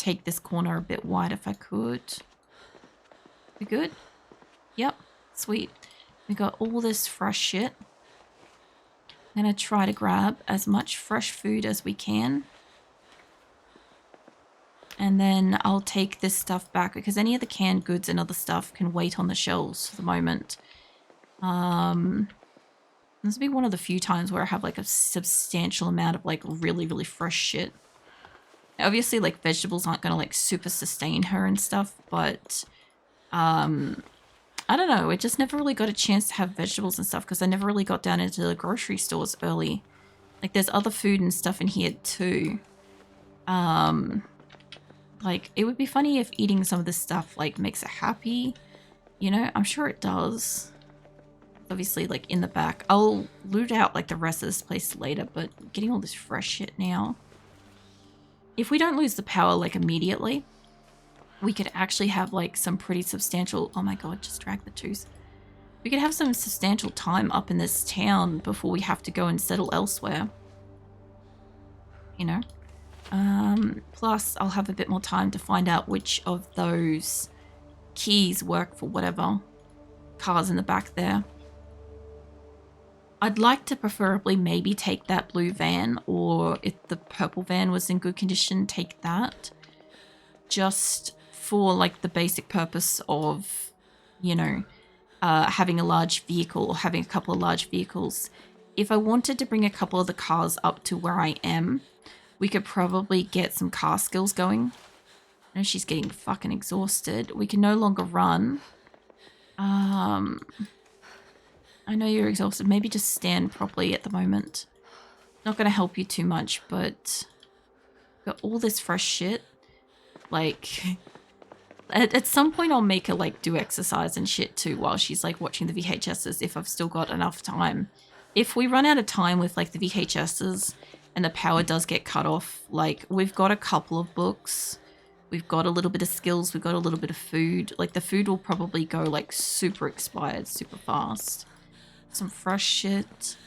take this corner a bit wide if I could. We good? Yep. Sweet. We got all this fresh shit. I'm going to try to grab as much fresh food as we can. And then I'll take this stuff back because any of the canned goods and other stuff can wait on the shelves for the moment. This will be one of the few times where I have like a substantial amount of like really, really fresh shit. Obviously, like vegetables aren't going to like super sustain her and stuff, but I don't know. I just never really got a chance to have vegetables and stuff because I never really got down into the grocery stores early. Like there's other food and stuff in here too. Like, it would be funny if eating some of this stuff, like, makes it happy. You know, I'm sure it does. Obviously, like, in the back. I'll loot out, like, the rest of this place later, but getting all this fresh shit now. If we don't lose the power, like, immediately, we could actually have, like, some pretty substantial... Oh, my God, just drag the tooth. We could have some substantial time up in this town before we have to go and settle elsewhere. You know? Plus, I'll have a bit more time to find out which of those keys work for whatever cars in the back there. I'd like to preferably maybe take that blue van, or if the purple van was in good condition, take that. Just for, like, the basic purpose of, you know, having a large vehicle or having a couple of large vehicles. If I wanted to bring a couple of the cars up to where I am, we could probably get some car skills going. I know she's getting fucking exhausted. We can no longer run. I know you're exhausted. Maybe just stand properly at the moment. Not going to help you too much, but got all this fresh shit. Like, at some point I'll make her, like, do exercise and shit too while she's, like, watching the VHSs if I've still got enough time. If we run out of time with, like, the VHSs... and the power does get cut off, like, we've got a couple of books. We've got a little bit of skills. We've got a little bit of food. Like, the food will probably go, like, super expired, super fast. Some fresh shit.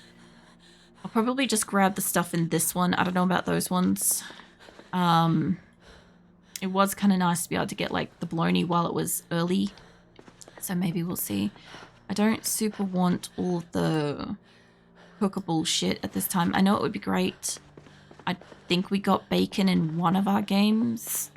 I'll probably just grab the stuff in this one. I don't know about those ones. It was kind of nice to be able to get, like, the bologna while it was early. So maybe we'll see. I don't super want all the... cookable shit at this time. I know it would be great. I think we got bacon in one of our games.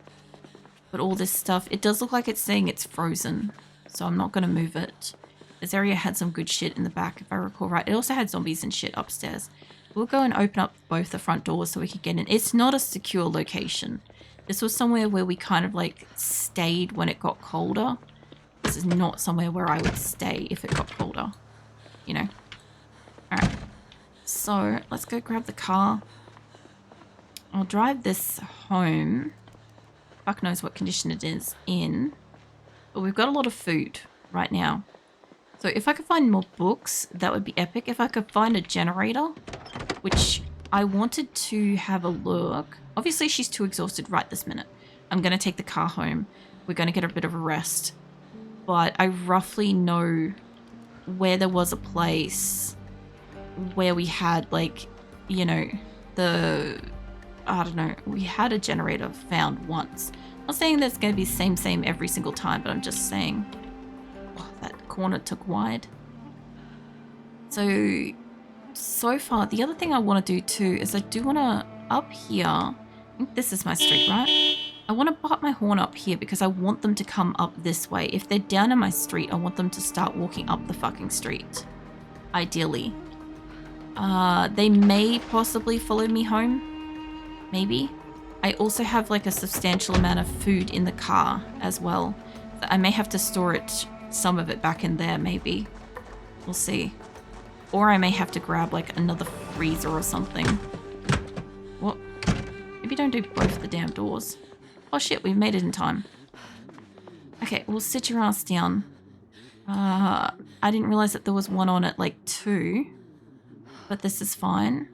But all this stuff, it does look like it's saying it's frozen. So I'm not going to move it. This area had some good shit in the back, if I recall right. It also had zombies and shit upstairs. We'll go and open up both the front doors so we can get in. It's not a secure location. This was somewhere where we kind of like stayed when it got colder. This is not somewhere where I would stay if it got colder. You know? Alright. So, let's go grab the car. I'll drive this home. Fuck knows what condition it is in. But we've got a lot of food right now. So if I could find more books, that would be epic. If I could find a generator, which I wanted to have a look. Obviously, she's too exhausted right this minute. I'm going to take the car home. We're going to get a bit of a rest. But I roughly know where there was a place... where we had, like, you know, I don't know, we had a generator found once. I'm not saying that's going to be same every single time, but I'm just saying, oh, that corner took wide. So far, the other thing I want to do too is I do want to, up here, I think this is my street, right? I want to butt my horn up here because I want them to come up this way. If they're down in my street, I want them to start walking up the fucking street, ideally. They may possibly follow me home. Maybe. I also have like a substantial amount of food in the car as well. I may have to store it, some of it back in there maybe. We'll see. Or I may have to grab like another freezer or something. What? Maybe don't do both the damn doors. Oh shit, we made it in time. Okay, we'll sit your ass down. I didn't realize that there was one on at like 2. But this is fine.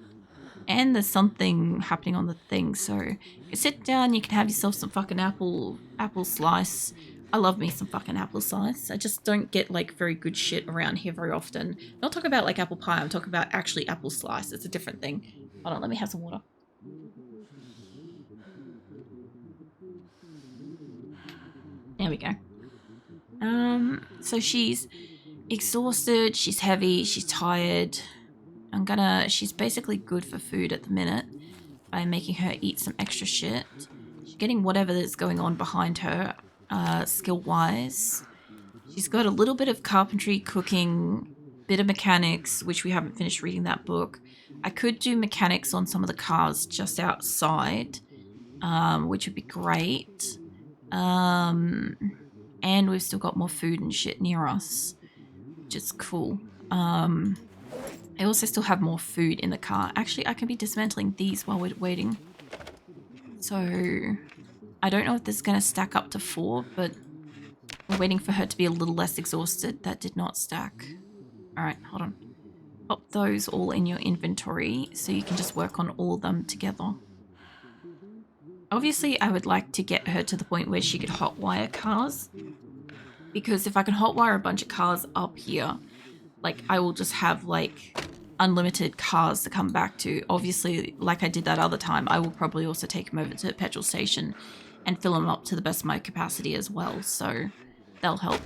And there's something happening on the thing, so you sit down, you can have yourself some fucking apple slice. I love me some fucking apple slice. I just don't get like very good shit around here very often. I'm not talking about like apple pie, I'm talking about actually apple slice. It's a different thing. Hold on, let me have some water. There we go. So she's exhausted, she's heavy, she's tired. She's basically good for food at the minute by making her eat some extra shit. She's getting whatever is going on behind her, skill-wise. She's got a little bit of carpentry, cooking, bit of mechanics, which we haven't finished reading that book. I could do mechanics on some of the cars just outside, which would be great. And we've still got more food and shit near us, which is cool. I also still have more food in the car. Actually, I can be dismantling these while we're waiting. So, I don't know if this is going to stack up to 4, but we're waiting for her to be a little less exhausted. That did not stack. Alright, hold on. Pop those all in your inventory so you can just work on all of them together. Obviously, I would like to get her to the point where she could hotwire cars. Because if I can hotwire a bunch of cars up here, like, I will just have, like, unlimited cars to come back to. Obviously, like I did that other time, I will probably also take them over to the petrol station and fill them up to the best of my capacity as well, so that'll help.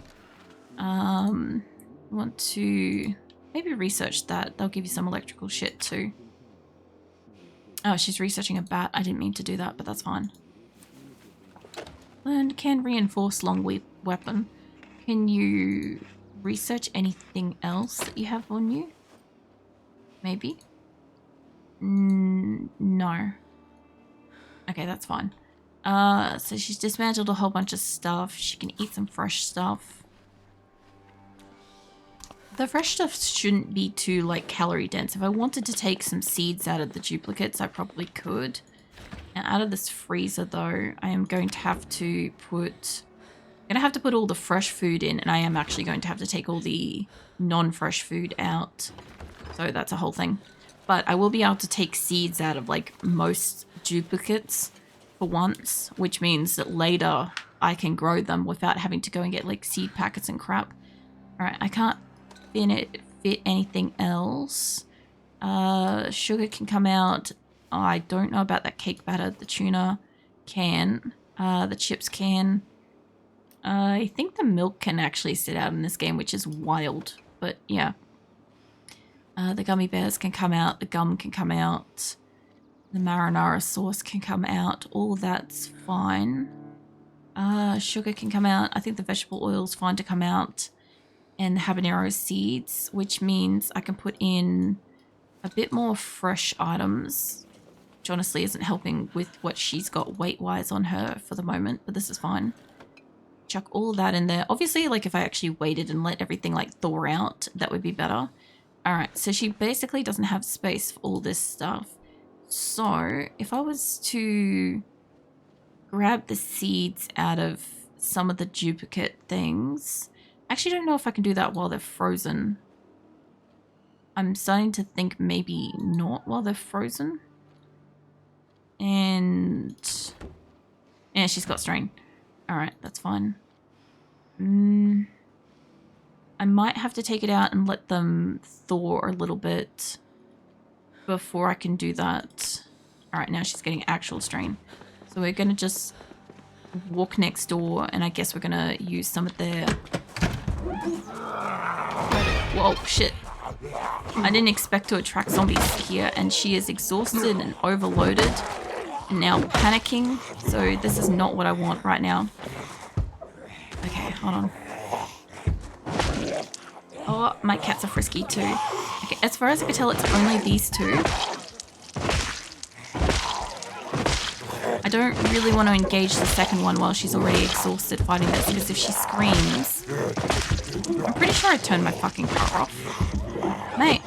Want to maybe research that. They'll give you some electrical shit too. Oh, she's researching a bat. I didn't mean to do that, but that's fine. And can reinforce long weapon. Can you research anything else that you have on you? Maybe? No. Okay, that's fine. So she's dismantled a whole bunch of stuff. She can eat some fresh stuff. The fresh stuff shouldn't be too, like, calorie dense. If I wanted to take some seeds out of the duplicates, I probably could. Now, out of this freezer, though, I am going to have to put... I'm going to have to put all the fresh food in, and I am actually going to have to take all the non-fresh food out. So that's a whole thing. But I will be able to take seeds out of, like, most duplicates for once, which means that later I can grow them without having to go and get, like, seed packets and crap. Alright, I can't fit anything else. Sugar can come out. Oh, I don't know about that cake batter. The tuna can. The chips can. I think the milk can actually sit out in this game, which is wild. But yeah. The gummy bears can come out. The gum can come out. The marinara sauce can come out. All that's fine. Sugar can come out. I think the vegetable oil is fine to come out. And the habanero seeds, which means I can put in a bit more fresh items, which honestly isn't helping with what she's got weight-wise on her for the moment, but this is fine. Chuck all that in there. Obviously, like, if I actually waited and let everything, like, thaw out, that would be better. Alright, so she basically doesn't have space for all this stuff. So, if I was to grab the seeds out of some of the duplicate things... I actually don't know if I can do that while they're frozen. I'm starting to think maybe not while they're frozen. And... yeah, she's got strain. Alright, that's fine. I might have to take it out and let them thaw a little bit before I can do that. Alright, now she's getting actual strain. So we're going to just walk next door, and I guess we're going to use some of their... whoa, shit. I didn't expect to attract zombies here, and she is exhausted and overloaded and now panicking, so this is not what I want right now. Okay, hold on. Oh, my cats are frisky too. Okay, as far as I can tell, it's only these two. I don't really want to engage the second one while she's already exhausted fighting this, because if she screams... I'm pretty sure I turned my fucking car off. Mate,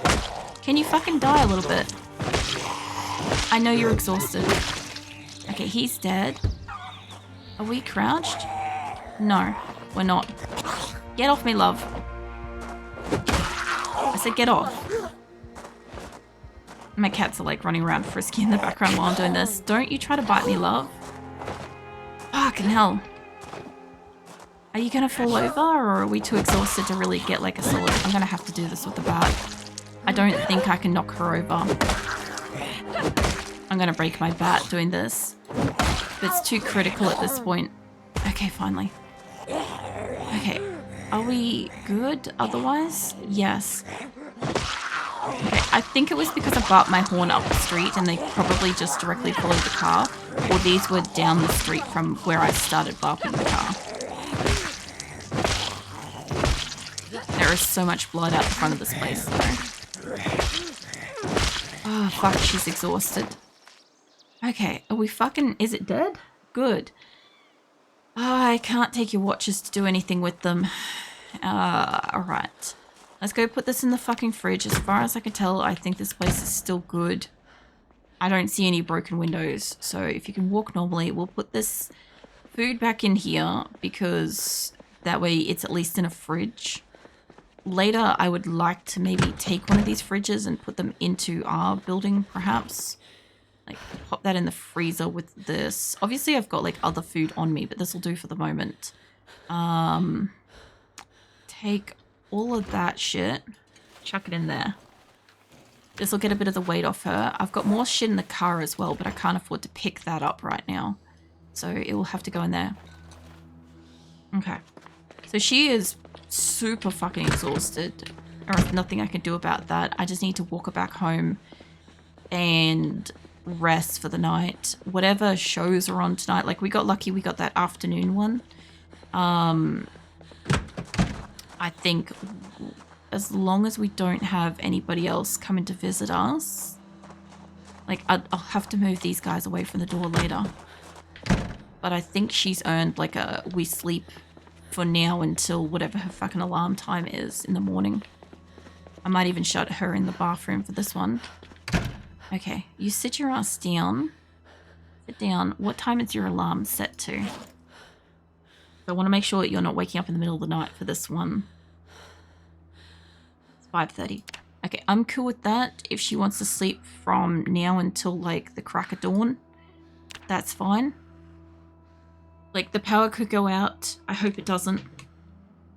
can you fucking die a little bit? I know you're exhausted. Okay, he's dead. Are we crouched? No, we're not. Get off me, love. I said get off. My cats are like running around frisky in the background while I'm doing this. Don't you try to bite me, love. Fucking hell. Are you gonna fall over, or are we too exhausted to really get like a solid... I'm gonna have to do this with the bat. I don't think I can knock her over. I'm gonna break my bat doing this. But it's too critical at this point. Okay, finally. Okay, are we good otherwise? Yes. Okay, I think it was because I barked my horn up the street and they probably just directly followed the car, or these were down the street from where I started barking the car. There is so much blood out the front of this place, though. Oh, fuck, she's exhausted. Okay, are we fucking... Is it dead? Good. Oh, I can't take your watches to do anything with them. Alright. Let's go put this in the fucking fridge. As far as I can tell, I think this place is still good. I don't see any broken windows. So if you can walk normally, we'll put this food back in here because that way it's at least in a fridge. Later, I would like to maybe take one of these fridges and put them into our building, perhaps. Like, pop that in the freezer with this. Obviously, I've got, like, other food on me, but this will do for the moment. Take all of that shit. Chuck it in there. This will get a bit of the weight off her. I've got more shit in the car as well, but I can't afford to pick that up right now. So it will have to go in there. Okay. So she is super fucking exhausted. There's nothing I can do about that. I just need to walk her back home and rest for the night. Whatever shows are on tonight. Like, we got lucky we got that afternoon one. I think as long as we don't have anybody else coming to visit us, like, I'll have to move these guys away from the door later. But I think she's earned, like, we sleep for now until whatever her fucking alarm time is in the morning. I might even shut her in the bathroom for this one. Okay, you sit your ass down. Sit down. What time is your alarm set to? I want to make sure that you're not waking up in the middle of the night for this one. It's 5:30. Okay, I'm cool with that. If she wants to sleep from now until, like, the crack of dawn, that's fine. Like, the power could go out. I hope it doesn't.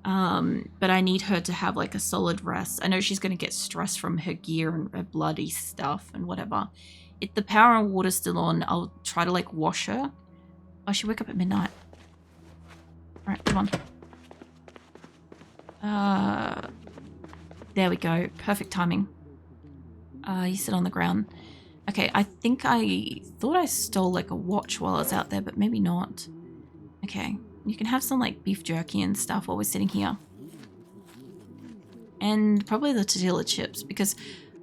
But I need her to have, like, a solid rest. I know she's going to get stressed from her gear and her bloody stuff and whatever. If the power and water's still on, I'll try to, like, wash her. Oh, she wake up at midnight. Alright, come on. There we go. Perfect timing. You sit on the ground. Okay, I think I thought I stole, like, a watch while I was out there, but maybe not. Okay, you can have some, like, beef jerky and stuff while we're sitting here. And probably the tortilla chips, because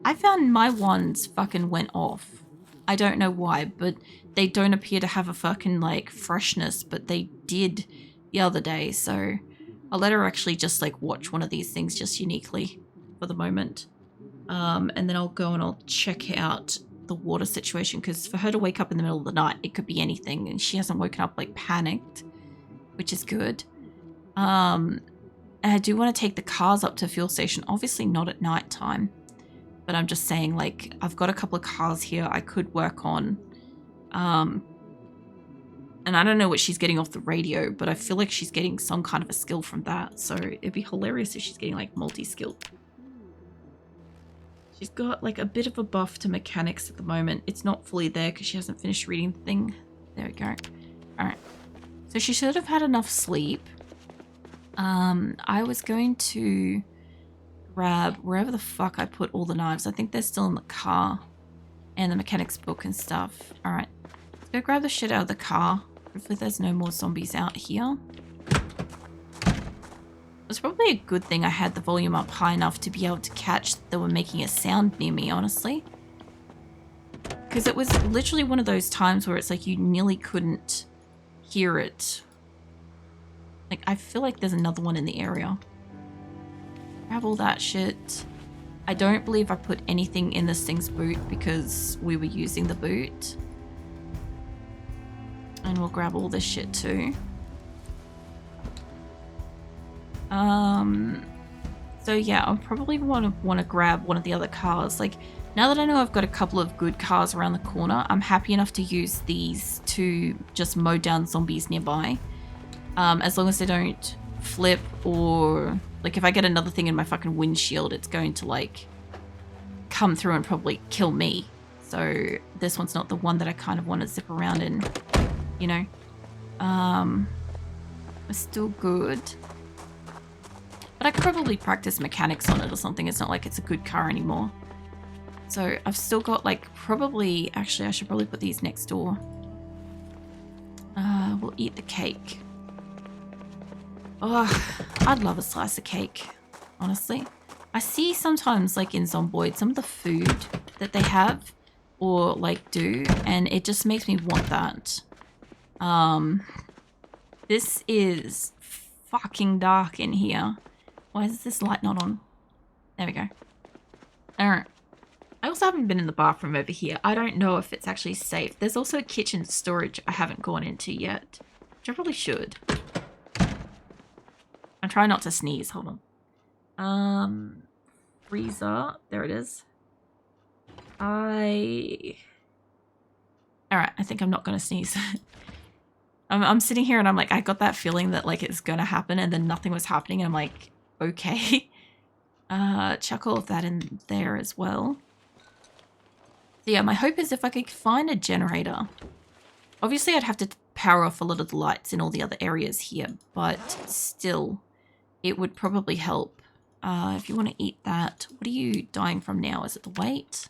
I found my ones fucking went off. I don't know why, but they don't appear to have a fucking, like, freshness, but they did the other day, so I'll let her actually just, like, watch one of these things just uniquely for the moment. And then I'll go and I'll check out the water situation, because for her to wake up in the middle of the night, it could be anything, and she hasn't woken up, like, panicked, which is good. And I do want to take the cars up to the fuel station, obviously not at night time, but I'm just saying, like, I've got a couple of cars here I could work on. And I don't know what she's getting off the radio, but I feel like she's getting some kind of a skill from that, so it'd be hilarious if she's getting, like, multi-skilled. She's got, like, a bit of a buff to mechanics at the moment. It's not fully there because she hasn't finished reading the thing. There we go. Alright. So she should have had enough sleep. I was going to grab wherever the fuck I put all the knives. I think they're still in the car. And the mechanics book and stuff. Alright. Let's go grab the shit out of the car. Hopefully there's no more zombies out here. It's probably a good thing I had the volume up high enough to be able to catch that they were making a sound near me, honestly. Because it was literally one of those times where it's like you nearly couldn't hear it. Like, I feel like there's another one in the area. Grab all that shit. I don't believe I put anything in this thing's boot because we were using the boot. And we'll grab all this shit too. So yeah, I'll probably want to grab one of the other cars. Like, now that I know I've got a couple of good cars around the corner, I'm happy enough to use these to just mow down zombies nearby. As long as they don't flip or, like, if I get another thing in my fucking windshield, it's going to, like, come through and probably kill me. So this one's not the one that I kind of want to zip around in, you know. It's still good. But I could probably practice mechanics on it or something. It's not like it's a good car anymore. So I've still got like probably, actually I should probably put these next door. We'll eat the cake. Oh, I'd love a slice of cake, honestly. I see sometimes like in Zomboid some of the food that they have or like do, and it just makes me want that. This is fucking dark in here. Why is this light not on? There we go. Alright. I also haven't been in the bathroom over here. I don't know if it's actually safe. There's also a kitchen storage I haven't gone into yet, which I probably should. I'm trying not to sneeze. Hold on. Freezer. There it is. Alright, I think I'm not going to sneeze. I'm sitting here and I'm like, I got that feeling that like it's going to happen and then nothing was happening. And I'm like, okay. Chuck all of that in there as well. So yeah, my hope is if I could find a generator. Obviously, I'd have to power off a lot of the lights in all the other areas here, but still, it would probably help. If you want to eat that, what are you dying from now? Is it the weight?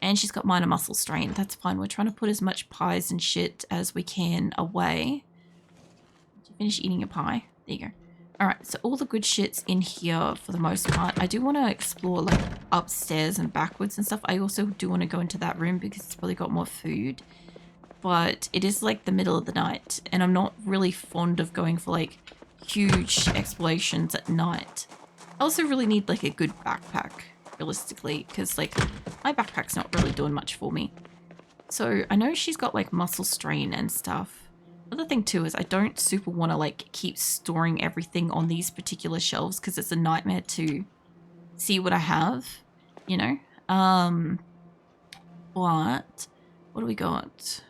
And she's got minor muscle strain. That's fine. We're trying to put as much pies and shit as we can away. Did you finish eating your pie? There you go. Alright, so all the good shit's in here for the most part. I do want to explore like upstairs and backwards and stuff. I also do want to go into that room because it's probably got more food. But it is like the middle of the night and I'm not really fond of going for like huge explorations at night. I also really need like a good backpack, realistically, because like my backpack's not really doing much for me. So I know she's got like muscle strain and stuff. Other thing too is I don't super want to like keep storing everything on these particular shelves because it's a nightmare to see what I have, you know. But what do we got?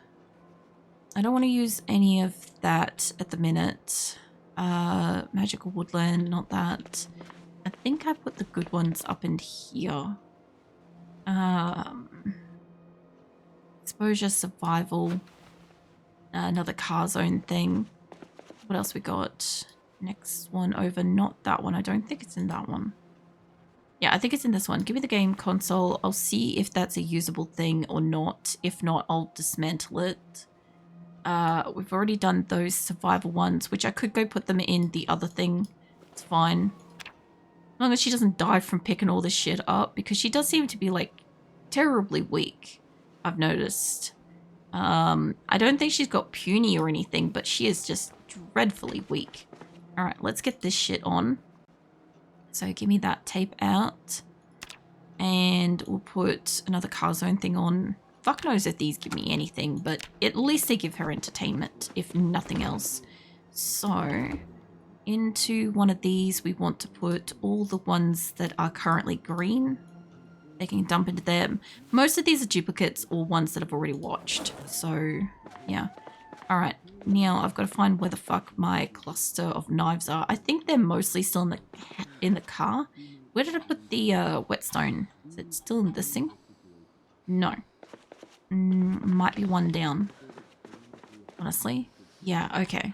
I don't want to use any of that at the minute. Magical woodland, not that. I think I put the good ones up in here. Exposure, survival. Another car zone thing. What else we got? Next one over, not that one. I don't think it's in that one. Yeah, I think it's in this one. Give me the game console. I'll see if that's a usable thing or not. If not, I'll dismantle it. We've already done those survival ones, which I could go put them in the other thing. It's fine. As long as she doesn't die from picking all this shit up, because she does seem to be like terribly weak, I've noticed. I don't think she's got puny or anything, but she is just dreadfully weak. Alright, let's get this shit on. So give me that tape out. And we'll put another car zone thing on. Fuck knows if these give me anything, but at least they give her entertainment, if nothing else. So, into one of these, we want to put all the ones that are currently green. They can dump into them. Most of these are duplicates or ones that I've already watched. So, yeah. Alright, now I've got to find where the fuck my cluster of knives are. I think they're mostly still in the car. Where did I put the whetstone? Is it still in this thing? No. Might be one down. Honestly. Yeah, okay.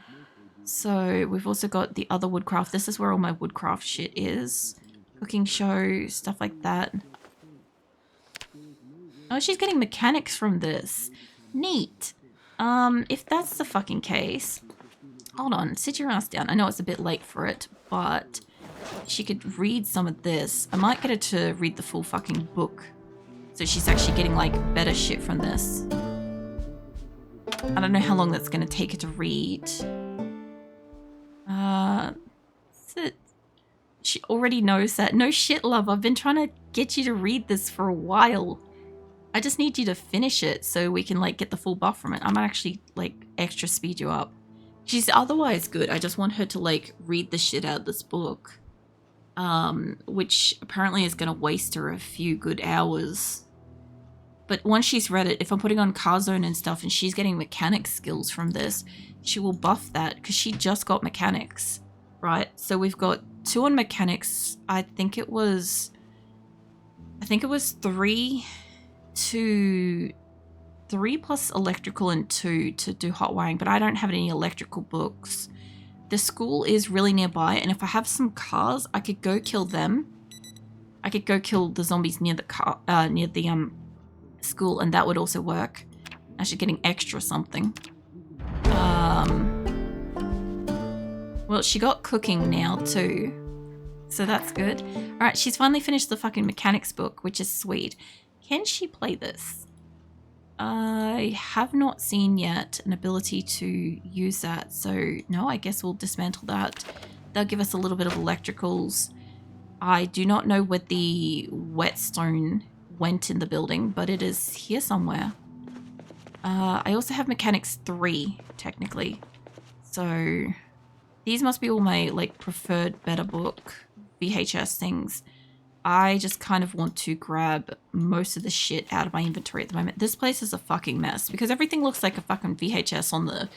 So we've also got the other woodcraft. This is where all my woodcraft shit is. Cooking show, stuff like that. Oh, she's getting mechanics from this. Neat. If that's the fucking case... Hold on, sit your ass down. I know it's a bit late for it, but she could read some of this. I might get her to read the full fucking book. So she's actually getting, like, better shit from this. I don't know how long that's going to take her to read. She already knows that. No shit, love. I've been trying to get you to read this for a while. I just need you to finish it so we can, like, get the full buff from it. I might actually, like, extra speed you up. She's otherwise good. I just want her to, like, read the shit out of this book. Which apparently is going to waste her a few good hours. But once she's read it, if I'm putting on car zone and stuff and she's getting mechanics skills from this, she will buff that because she just got mechanics, right? So we've got 2 on mechanics. I think it was 3 plus electrical and 2 to do hot wiring, but I don't have any electrical books. the school is really nearby, and if I have some cars, I could go kill them. I could go kill the zombies near the car, near the school, and that would also work. Actually getting extra something. Well, she got cooking now too, so that's good. All right, she's finally finished the fucking mechanics book, which is sweet. Can she play this? I have not seen yet an ability to use that, so no, I guess we'll dismantle that. They'll give us a little bit of electricals. I do not know where the whetstone went in the building, but it is here somewhere. I also have mechanics 3, technically. So these must be all my like preferred better book VHS things. I just kind of want to grab most of the shit out of my inventory at the moment. This place is a fucking mess because everything looks like a fucking VHS on the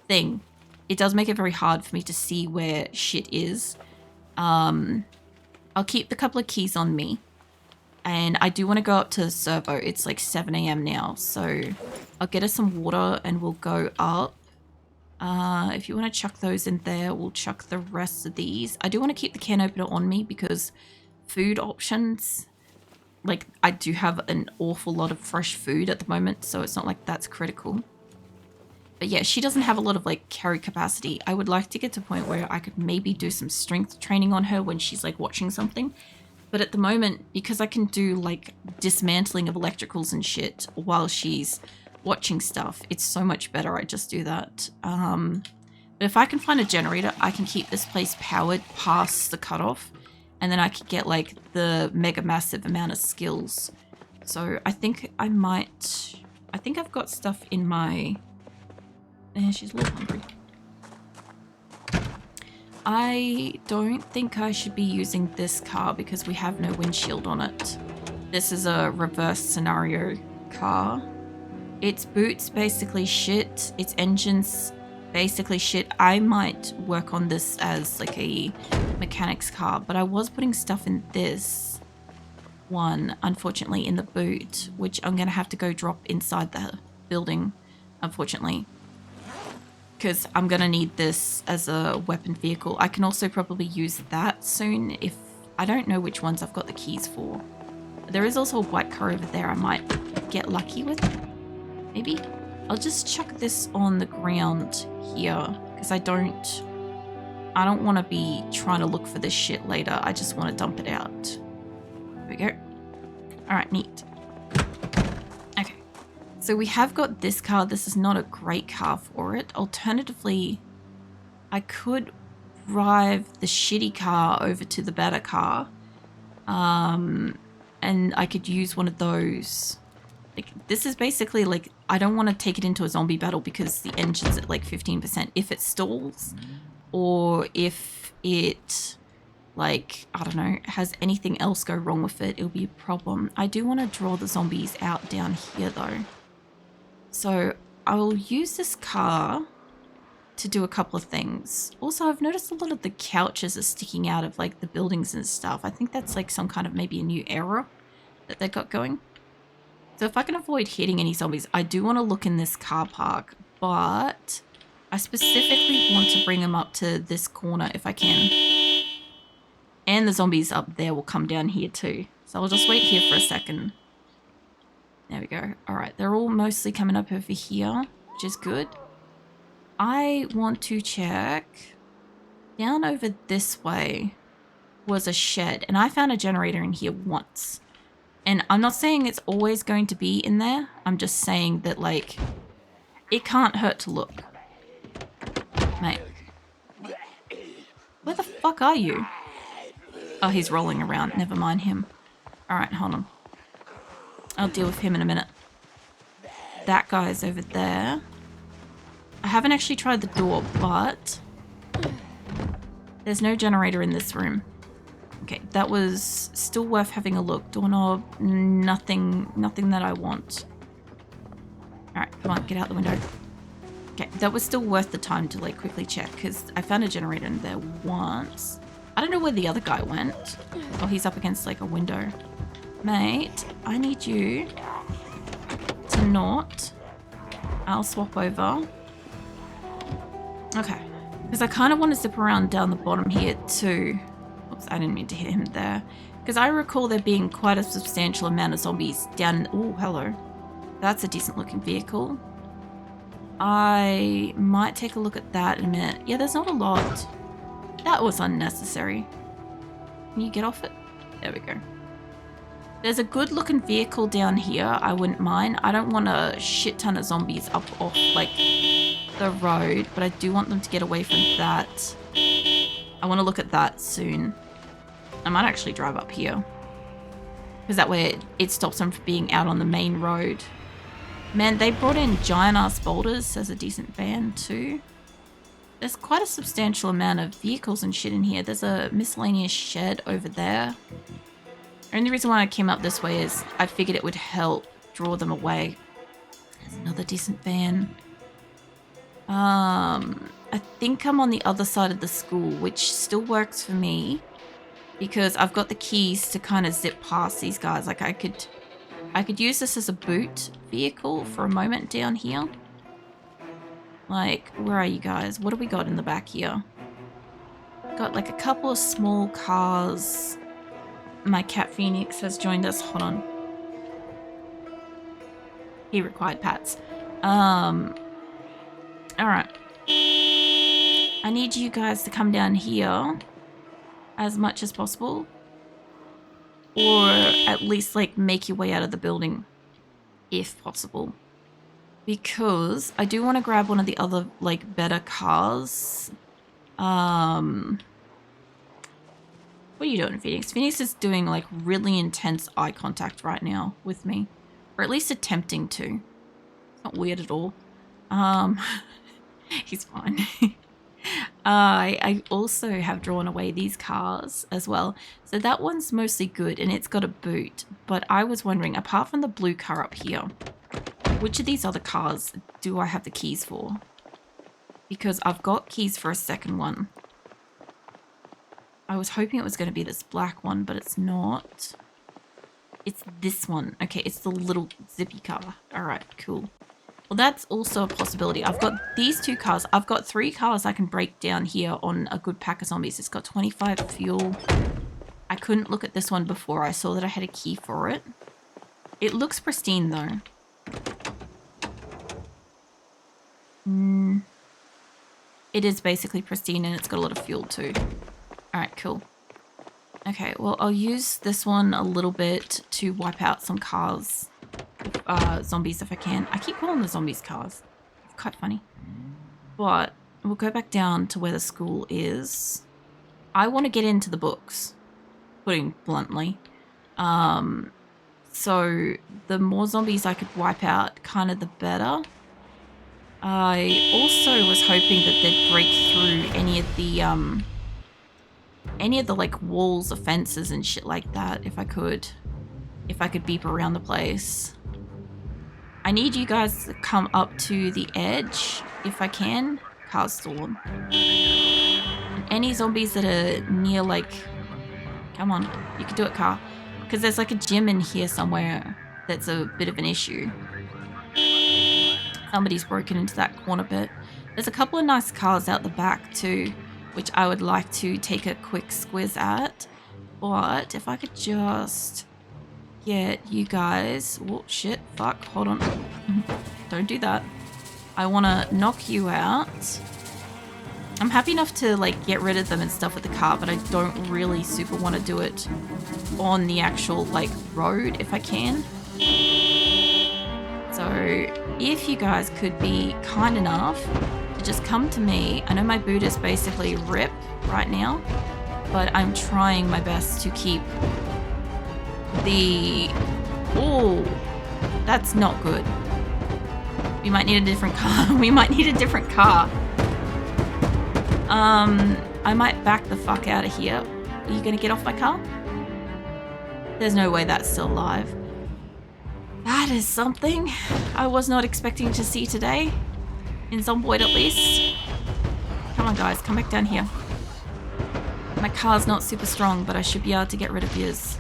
thing. It does make it very hard for me to see where shit is. I'll keep the couple of keys on me. And I do want to go up to the servo. It's like 7 AM now, so I'll get us some water and we'll go up. If you want to chuck those in there, we'll chuck the rest of these. I do want to keep the can opener on me because food options, like I do have an awful lot of fresh food at the moment, so it's not like that's critical. But yeah, she doesn't have a lot of like carry capacity. I would like to get to a point where I could maybe do some strength training on her when she's like watching something. But at the moment, because I can do like dismantling of electricals and shit while she's watching stuff, it's so much better I just do that. But if I can find a generator, I can keep this place powered past the cutoff, and then I could get like the mega massive amount of skills. So I think I think I've got stuff in my... she's a little hungry. I don't think I should be using this car because we have no windshield on it. This is a reverse scenario car. Its boots basically shit. Its engine's basically shit. I might work on this as like a mechanics car, but I was putting stuff in this one, unfortunately, in the boot, which I'm going to have to go drop inside the building, unfortunately. Because I'm going to need this as a weapon vehicle. I can also probably use that soon if... I don't know which ones I've got the keys for. There is also a white car over there I might get lucky with. Maybe? I'll just chuck this on the ground here. Because I don't want to be trying to look for this shit later. I just want to dump it out. There we go. Alright, neat. Okay. So we have got this car. This is not a great car for it. Alternatively, I could drive the shitty car over to the better car. And I could use one of those. Like, this is basically like, I don't want to take it into a zombie battle because the engine's at like 15%. If it stalls or if it, like, I don't know, has anything else go wrong with it, it'll be a problem. I do want to draw the zombies out down here though. So I will use this car to do a couple of things. Also, I've noticed a lot of the couches are sticking out of like the buildings and stuff. I think that's like some kind of maybe a new error that they got going. So if I can avoid hitting any zombies, I do want to look in this car park, but I specifically want to bring them up to this corner if I can. And the zombies up there will come down here too. So I'll just wait here for a second. There we go. All right, they're all mostly coming up over here, which is good. I want to check. Down over this way was a shed, and I found a generator in here once. And I'm not saying it's always going to be in there. I'm just saying that, like, it can't hurt to look. Mate. Where the fuck are you? Oh, he's rolling around. Never mind him. Alright, hold on. I'll deal with him in a minute. That guy's over there. I haven't actually tried the door, but there's no generator in this room. Okay, that was still worth having a look. Doorknob, nothing that I want. Alright, come on, get out the window. Okay, that was still worth the time to like quickly check because I found a generator in there once. I don't know where the other guy went. Oh, he's up against like a window. Mate, I need you to not. I'll swap over. Okay, Because I kind of want to zip around down the bottom here too. Oops, I didn't mean to hit him there. Because I recall there being quite a substantial amount of zombies down... Oh, hello. That's a decent looking vehicle. I might take a look at that in a minute. Yeah, there's not a lot. That was unnecessary. Can you get off it? There we go. There's a good looking vehicle down here. I wouldn't mind. I don't want a shit ton of zombies up off like the road, but I do want them to get away from that. I want to look at that soon. I might actually drive up here. Because that way it stops them from being out on the main road. Man, they brought in giant ass boulders as a decent van too. There's quite a substantial amount of vehicles and shit in here. There's a miscellaneous shed over there. The only reason why I came up this way is I figured it would help draw them away. There's another decent van. I think I'm on the other side of the school, which still works for me because I've got the keys to kind of zip past these guys. Like I could use this as a boot vehicle for a moment down here. Like, where are you guys? What do we got in the back here? Got like a couple of small cars. My cat Phoenix has joined us. Hold on. He required pats. Alright. I need you guys to come down here as much as possible. Or at least like make your way out of the building if possible. Because I do want to grab one of the other like better cars. What are you doing, Phoenix? Phoenix is doing like really intense eye contact right now with me. Or at least attempting to. It's not weird at all. He's fine. I also have drawn away these cars as well. So that one's mostly good and it's got a boot. But I was wondering, apart from the blue car up here, which of these other cars do I have the keys for? Because I've got keys for a second one. I was hoping it was going to be this black one, but it's not. It's this one. Okay, it's the little zippy car. All right, cool. Well, that's also a possibility. I've got these two cars. I've got 3 cars I can break down here on a good pack of zombies. It's got 25 fuel. I couldn't look at this one before. I saw that I had a key for it. It looks pristine, though. It is basically pristine, and it's got a lot of fuel, too. Alright, cool. Okay, well, I'll use this one a little bit to wipe out some cars. Zombies if I can. I keep calling the zombies cars. It's quite funny. But we'll go back down to where the school is. I want to get into the books, putting bluntly. So the more zombies I could wipe out, kind of the better. I also was hoping that they'd break through any of the like walls or fences and shit like that if I could beep around the place. I need you guys to come up to the edge if I can. Car's stolen. Any zombies that are near, like, come on, you can do it, car. Because there's like a gym in here somewhere that's a bit of an issue. Somebody's broken into that corner bit. There's a couple of nice cars out the back too, which I would like to take a quick squiz at. But if I could just get you guys... Oh, shit. Fuck. Hold on. Don't do that. I want to knock you out. I'm happy enough to, like, get rid of them and stuff with the car, but I don't really super want to do it on the actual, like, road if I can. So, if you guys could be kind enough to just come to me. I know my boot is basically rip right now, but I'm trying my best to keep the... Oh, that's not good. We might need a different car. We might need a different car. I might back the fuck out of here. Are you gonna get off my car? There's no way that's still alive. That is something I was not expecting to see today. In Zomboid at least. Come on guys, come back down here. My car's not super strong, but I should be able to get rid of yours.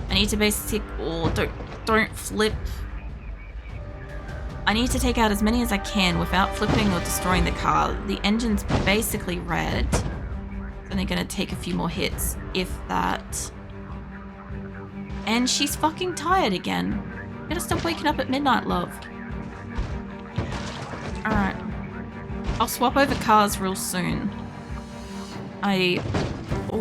I need to basically... Oh, don't flip. I need to take out as many as I can without flipping or destroying the car. The engine's basically red. So they're gonna take a few more hits, if that. And she's fucking tired again. You gotta stop waking up at midnight, love. Alright. I'll swap over cars real soon. I